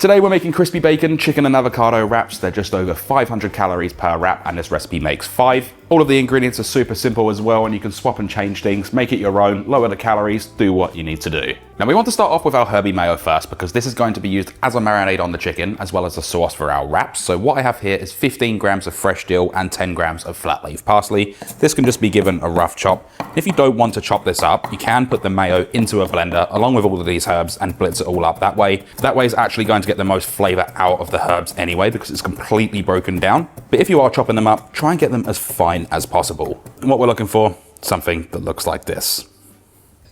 Today we're making crispy bacon, chicken and avocado wraps. They're just over 500 calories per wrap and this recipe makes 5. All of the ingredients are super simple as well and you can swap and change things, make it your own, lower the calories, do what you need to do. Now we want to start off with our Herby Mayo first because this is going to be used as a marinade on the chicken as well as a sauce for our wraps. So what I have here is 15 grams of fresh dill and 10 grams of flat leaf parsley. This can just be given a rough chop. If you don't want to chop this up, you can put the mayo into a blender along with all of these herbs and blitz it all up that way. That way is actually going to get the most flavor out of the herbs anyway because it's completely broken down. But if you are chopping them up, try and get them as fine as possible. And what we're looking for, something that looks like this.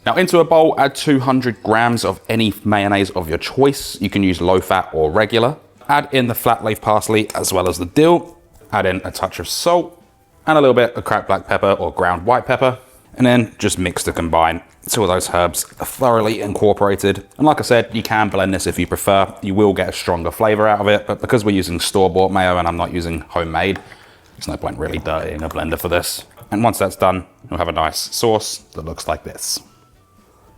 Now into a bowl, add 200 grams of any mayonnaise of your choice. You can use low fat or regular. Add in the flat leaf parsley as well as the dill. Add in a touch of salt and a little bit of cracked black pepper or ground white pepper. And then just mix to combine until those herbs are thoroughly incorporated. And like I said, you can blend this if you prefer. You will get a stronger flavor out of it, but because we're using store-bought mayo and I'm not using homemade, there's no point really dirtying a blender for this. And once that's done, you'll have a nice sauce that looks like this.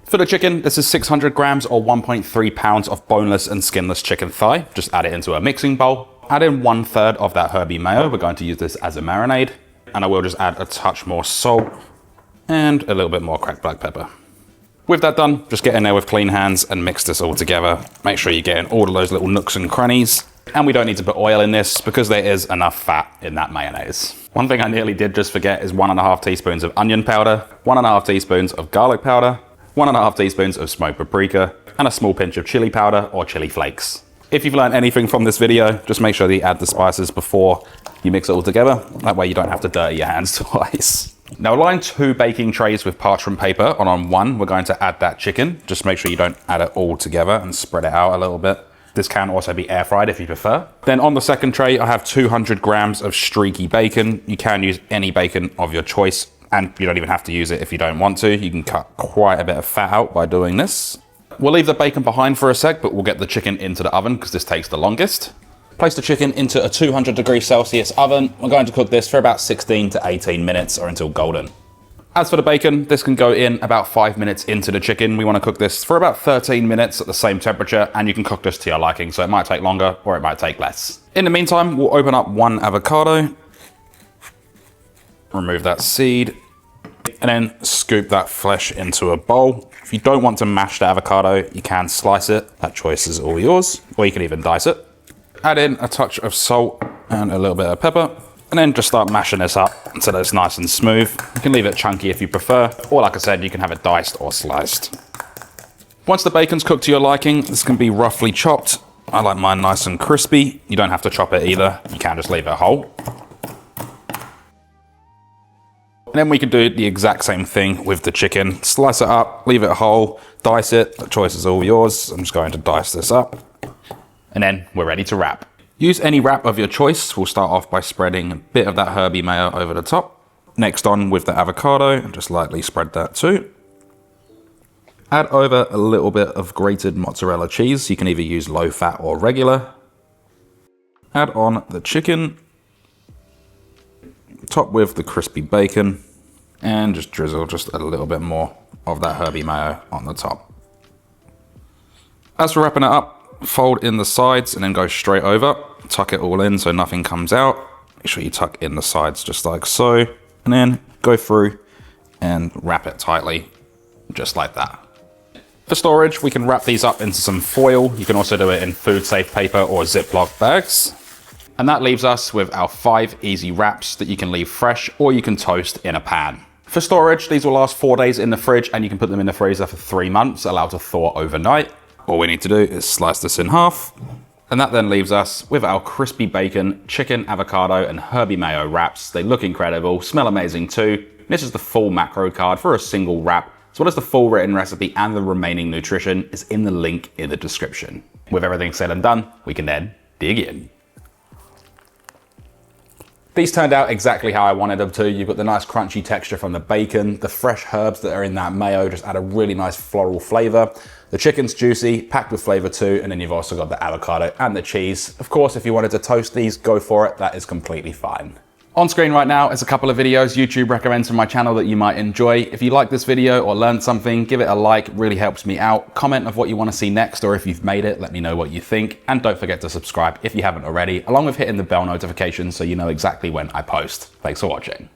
For the chicken, this is 600 grams or 1.3 pounds of boneless and skinless chicken thigh. Just add it into a mixing bowl. Add in 1/3 of that Herby Mayo. We're going to use this as a marinade. And I will just add a touch more salt and a little bit more cracked black pepper. With that done, just get in there with clean hands and mix this all together. Make sure you get in all of those little nooks and crannies. And we don't need to put oil in this because there is enough fat in that mayonnaise. One thing I nearly did just forget is 1.5 teaspoons of onion powder, 1.5 teaspoons of garlic powder, 1.5 teaspoons of smoked paprika, and a small pinch of chili powder or chili flakes. If you've learned anything from this video, just make sure that you add the spices before you mix it all together. That way you don't have to dirty your hands twice. Now line 2 baking trays with parchment paper, and on one we're going to add that chicken. Just make sure you don't add it all together and spread it out a little bit. This can also be air fried if you prefer. Then on the second tray I have 200 grams of streaky bacon. You can use any bacon of your choice and you don't even have to use it if you don't want to. You can cut quite a bit of fat out by doing this. We'll leave the bacon behind for a sec, but we'll get the chicken into the oven because this takes the longest. Place the chicken into a 200°C oven. We're going to cook this for about 16 to 18 minutes or until golden. As for the bacon, this can go in about 5 minutes into the chicken. We want to cook this for about 13 minutes at the same temperature, and you can cook this to your liking, so it might take longer or it might take less. In the meantime, we'll open up 1 avocado, remove that seed, and then scoop that flesh into a bowl. If you don't want to mash the avocado, you can slice it. That choice is all yours, or you can even dice it. Add in a touch of salt and a little bit of pepper, and then just start mashing this up until it's nice and smooth. You can leave it chunky if you prefer, or like I said, you can have it diced or sliced. Once the bacon's cooked to your liking, this can be roughly chopped. I like mine nice and crispy. You don't have to chop it either. You can just leave it whole. And then we can do the exact same thing with the chicken. Slice it up, leave it whole, dice it. The choice is all yours. I'm just going to dice this up. And then we're ready to wrap. Use any wrap of your choice. We'll start off by spreading a bit of that Herby Mayo over the top. Next on with the avocado, and just lightly spread that too. Add over a little bit of grated mozzarella cheese. You can either use low fat or regular. Add on the chicken. Top with the crispy bacon. And just drizzle just a little bit more of that Herby Mayo on the top. As for wrapping it up, fold in the sides and then go straight over. Tuck it all in so nothing comes out. Make sure you tuck in the sides just like so. And then go through and wrap it tightly, just like that. For storage, we can wrap these up into some foil. You can also do it in food safe paper or Ziploc bags. And that leaves us with our 5 easy wraps that you can leave fresh or you can toast in a pan. For storage, these will last 4 days in the fridge and you can put them in the freezer for 3 months, allowed to thaw overnight. All we need to do is slice this in half. And that then leaves us with our crispy bacon, chicken, avocado, and Herby Mayo wraps. They look incredible, smell amazing too. This is the full macro card for a single wrap, as well as the full written recipe and the remaining nutrition is in the link in the description. With everything said and done, we can then dig in. These turned out exactly how I wanted them to. You've got the nice crunchy texture from the bacon, the fresh herbs that are in that mayo just add a really nice floral flavor. The chicken's juicy, packed with flavor too, and then you've also got the avocado and the cheese. Of course, if you wanted to toast these, go for it. That is completely fine. On screen right now is a couple of videos YouTube recommends from my channel that you might enjoy. If you like this video or learned something, give it a like, really helps me out. Comment of what you want to see next, or if you've made it, let me know what you think. And don't forget to subscribe if you haven't already, along with hitting the bell notification so you know exactly when I post. Thanks for watching.